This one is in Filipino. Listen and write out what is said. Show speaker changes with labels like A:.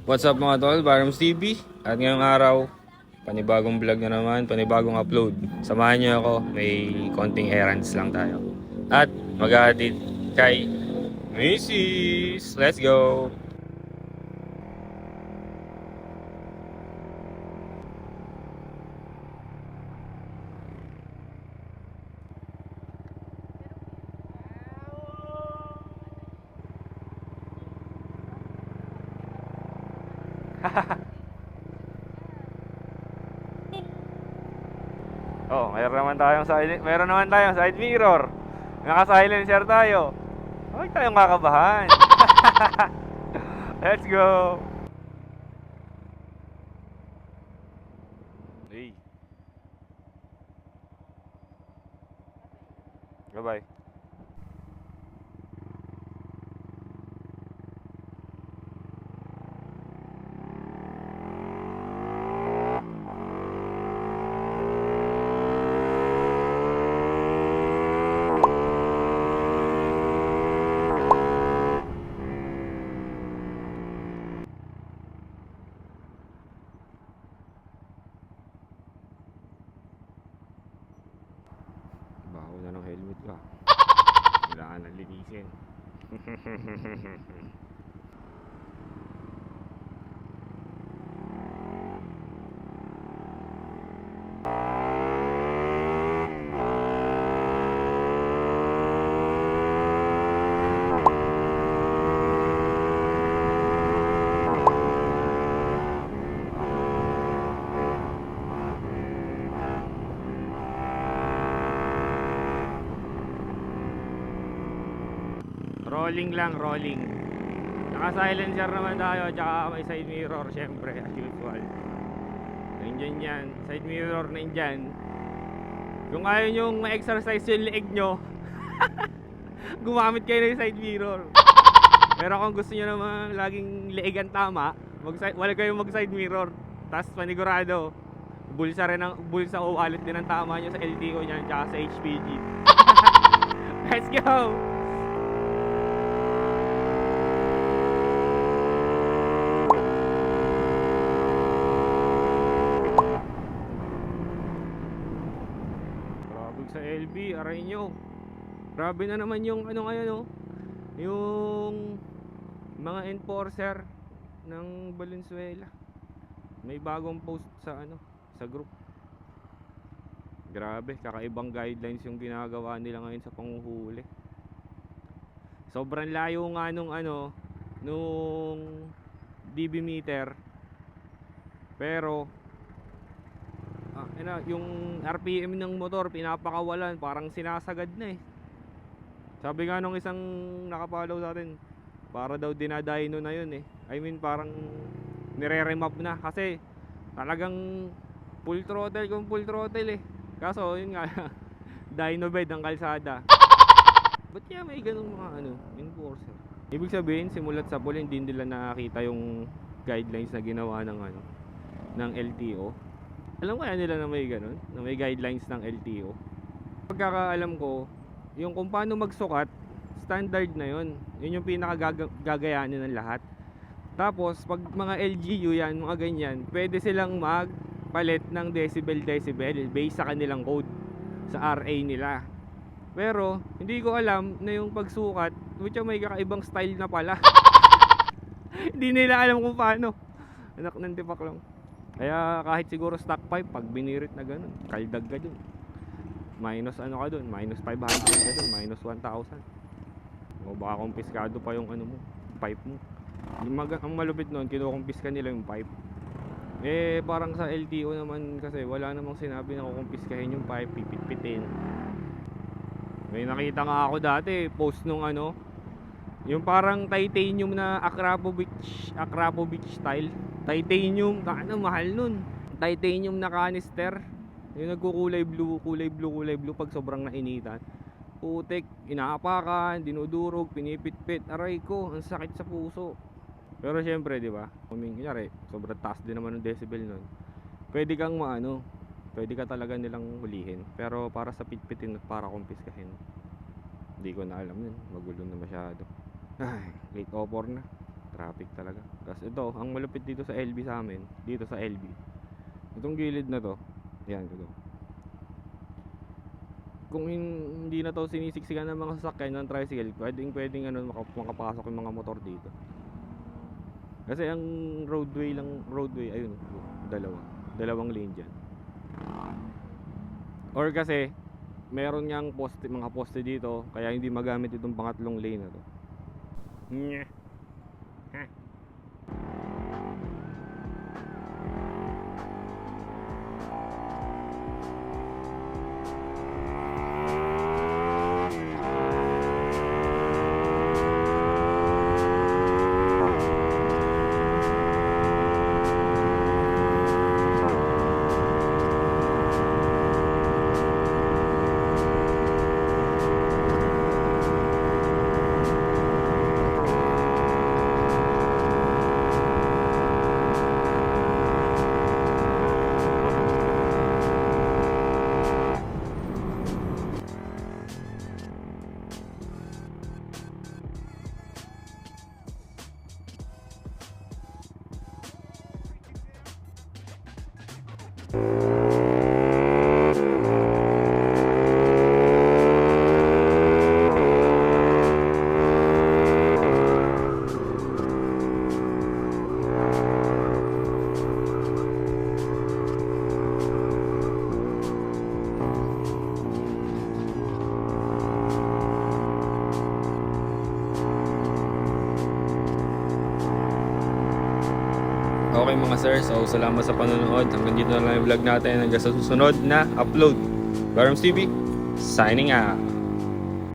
A: What's up mga tol, Barams TV. At ngayong araw, panibagong vlog na naman, panibagong upload. Samahan niyo ako, may konting errands lang tayo. At maghahatid kay Mrs. Let's go! Oh, meron naman tayong side mirror. Naka-silencer tayo. Huwag tayong kakabahan. Let's go. Hey. Bye-bye. Baho na ng helmet ka. Kailangan na linisin. Rolling lang, rolling. Naka-silencer naman tayo, tsaka may side mirror, syempre, as usual. Nandiyan yan, side mirror na dyan. Kung ayaw nyong ma-exercise yung leeg nyo, gumamit kayo ng side mirror. Pero kung gusto nyo naman laging leegan tama, wala kayong mag-side mirror. Tapos panigurado, bulsa o wallet din ang tama nyo sa LTO nyan, tsaka sa HPG. Let's go! Sa LB, aray nyo. Grabe na naman yung ano ngayon, oh. Yung mga enforcer ng Valenzuela. May bagong post sa sa group. Grabe, kakaibang guidelines yung ginagawa nila ngayon sa panghuhuli. Sobrang layo nga nung DB meter. Pero yung RPM ng motor pinapakawalan, parang sinasagad na eh. Sabi nga nung isang nakapollow sa atin, para daw dinadino na yun eh. I mean parang nire-remap na kasi talagang full throttle eh. Kaso yun nga dyno bed ang kalsada. Ba't kaya may ganung mga enforcer? Ibig sabihin simulat sa pool hindi nila nakakita yung guidelines na ginawa ng LTO. Alam kaya nila na may ganun, na may guidelines ng LTO. Pagkakaalam ko, yung kung paano magsukat, standard na yun. Yun yung pinakagagayanin ng lahat. Tapos, pag mga LGU yan, mga ganyan, pwede silang magpalit ng decibel based sa kanilang code, sa RA nila. Pero, hindi ko alam na yung pagsukat, which may kakaibang style na pala. Hindi nila alam kung paano. Anak ng tipak lang. Kaya kahit siguro stock pipe, pag binirit na ganun, kaldag ka dun. Minus ka dun, minus 500 ka dun, minus 1,000. O baka kumpiskado pa yung pipe mo. Ang malupit nun, kinukumpis ka nila yung pipe. Eh parang sa LTO naman kasi wala namang sinabi na kukumpiskahin yung pipe, pipit-pitin. May nakita nga ako dati, post nung yung parang titanium na Akrapovic style. Titanium, mahal nun. Titanium na canister. Yung nagkukulay blue pag sobrang nainitan. Putik, inaapakan, dinudurog, pinipit-pit. Aray ko, ang sakit sa puso. Pero syempre, di ba? Kunyari, sobrang taas din naman ng decibel nun. Pwede kang pwede ka talaga nilang hulihin. Pero para sa pitpitin at para kumpiskahin, hindi ko na alam yun. Magulo na masyado. Ay, late offer na. Traffic talaga. Tapos ito, ang malupit dito sa LB sa amin, dito sa LB. Itong gilid na to, yan ito. Kung hindi na to sinisiksikan ng mga sasakyan ng tricycle, pwedeng ano makapasok yung mga motor dito. Kasi ang roadway ayun, dalawang lane diyan. Or kasi meron niyang mga poste dito kaya hindi magamit itong pangatlong lane na to. Nyeh. Ha. Okay mga sir, so salamat sa panonood. Hanggang dito na lang yung vlog natin. Hanggang sa susunod na upload. Garms TV, signing out.